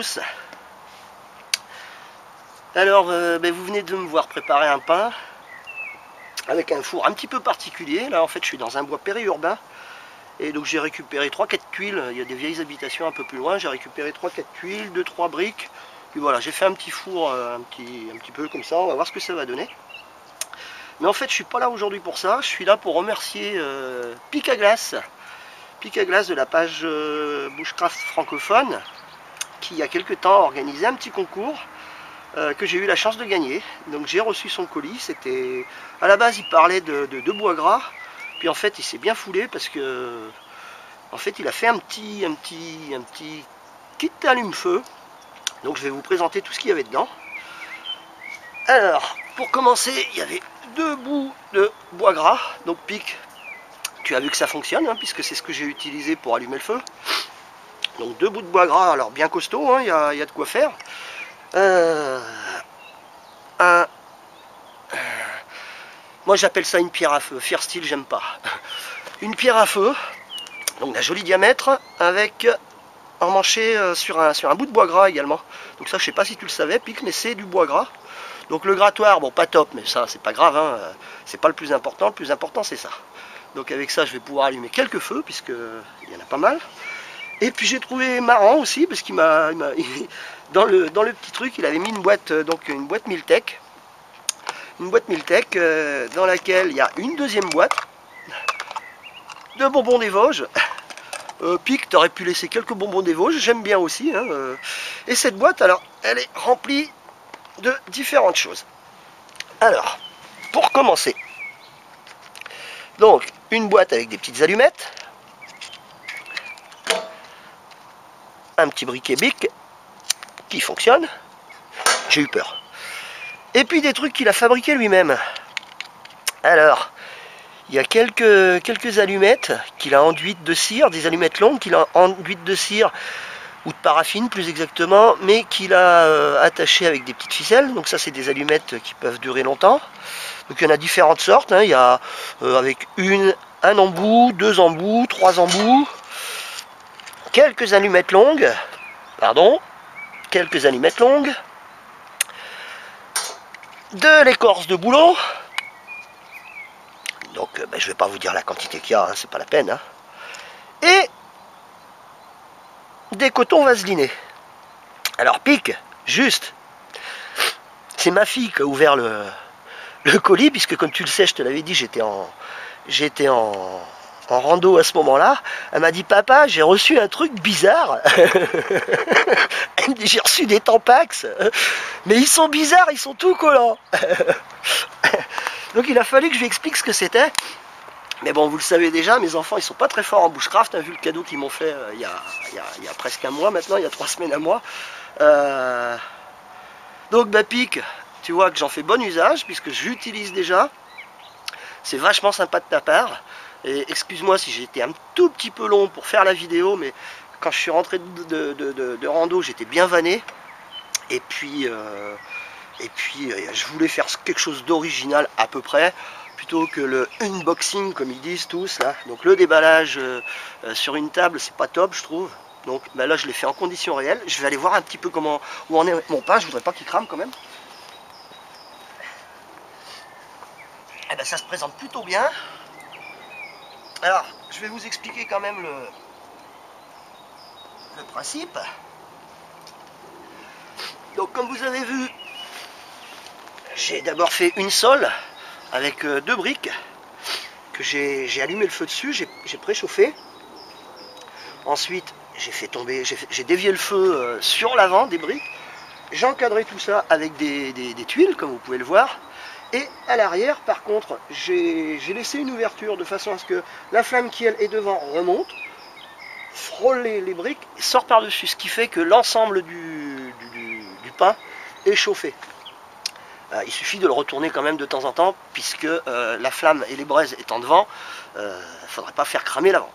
tous. Alors, vous venez de me voir préparer un pain avec un four un petit peu particulier. Là, en fait, je suis dans un bois périurbain. Et donc, j'ai récupéré 3-4 tuiles. Il y a des vieilles habitations un peu plus loin. J'ai récupéré 3-4 tuiles, 2-3 briques. Puis voilà, j'ai fait un petit four un petit peu comme ça. On va voir ce que ça va donner. Mais en fait, je suis pas là aujourd'hui pour ça. Je suis là pour remercier Pic à Glace. Pic à Glace de la page Bushcraft francophone, qui il y a quelques temps a organisé un petit concours que j'ai eu la chance de gagner. Donc j'ai reçu son colis. C'était à la base il parlait de bois gras, puis en fait il s'est bien foulé parce que en fait il a fait un petit kit allume-feu. Donc je vais vous présenter tout ce qu'il y avait dedans. Alors pour commencer, il y avait 2 bouts de bois gras. Donc Pic, tu as vu que ça fonctionne, hein, puisque c'est ce que j'ai utilisé pour allumer le feu. Donc 2 bouts de bois gras, alors bien costaud, hein, y a de quoi faire. Moi j'appelle ça une pierre à feu. Fire steel, j'aime pas. Une pierre à feu, donc d'un joli diamètre, avec emmanché sur un bout de bois gras également. Donc ça, je sais pas si tu le savais, Pic, mais c'est du bois gras. Donc le grattoir, bon pas top, mais ça c'est pas grave, hein, c'est pas le plus important c'est ça. Donc avec ça je vais pouvoir allumer quelques feux, puisque il y en a pas mal. Et puis j'ai trouvé marrant aussi, parce qu'il m'a dans le petit truc, il avait mis une boîte, donc une boîte Miltech. Une boîte Miltech dans laquelle il y a une deuxième boîte de bonbons des Vosges. Pic, tu aurais pu laisser quelques bonbons des Vosges, j'aime bien aussi. Hein, Et cette boîte, alors, elle est remplie de différentes choses. Alors, pour commencer, donc une boîte avec des petites allumettes, un petit briquet Bic qui fonctionne, j'ai eu peur, et puis des trucs qu'il a fabriqués lui-même. Alors, il y a quelques allumettes qu'il a enduites de cire, des allumettes longues qu'il a enduites de cire, ou de paraffine plus exactement, mais qu'il a attachées avec des petites ficelles. Donc ça c'est des allumettes qui peuvent durer longtemps. Donc il y en a différentes sortes, hein. Il y a avec un embout, 2 embouts, 3 embouts, quelques allumettes longues, de l'écorce de bouleau. Donc je ne vais pas vous dire la quantité qu'il y a, hein, c'est pas la peine. Hein. Et des cotons vaselinés. Alors Pic, juste, c'est ma fille qui a ouvert le colis, puisque comme tu le sais, je te l'avais dit, j'étais en rando à ce moment-là. Elle m'a dit, papa, j'ai reçu un truc bizarre. Elle me dit, j'ai reçu des Tampax, mais ils sont bizarres, ils sont tout collants. Donc il a fallu que je lui explique ce que c'était. Mais bon, vous le savez déjà, mes enfants, ils sont pas très forts en bushcraft, hein, vu le cadeau qu'ils m'ont fait il y a presque un mois maintenant, il y a 3 semaines à moi. Donc Pic, tu vois que j'en fais bon usage, puisque j'utilise déjà. C'est vachement sympa de ta part. Et excuse-moi si j'ai été un tout petit peu long pour faire la vidéo, mais quand je suis rentré de rando, j'étais bien vanné. Et puis je voulais faire quelque chose d'original à peu près, plutôt que le unboxing comme ils disent tous là. Donc le déballage sur une table, c'est pas top je trouve. Donc là je l'ai fait en conditions réelles. Je vais aller voir un petit peu où en est mon pain, je voudrais pas qu'il crame quand même. Et ça se présente plutôt bien. Alors je vais vous expliquer quand même le principe. Donc comme vous avez vu, j'ai d'abord fait une sole avec 2 briques que j'ai allumé le feu dessus, j'ai préchauffé. Ensuite j'ai dévié le feu sur l'avant des briques. J'ai encadré tout ça avec des tuiles comme vous pouvez le voir. Et à l'arrière par contre j'ai laissé une ouverture de façon à ce que la flamme qui elle est devant remonte, frôle les briques et sort par dessus, ce qui fait que l'ensemble du pain est chauffé. Il suffit de le retourner quand même de temps en temps, puisque la flamme et les braises étant devant, il ne faudrait pas faire cramer l'avant.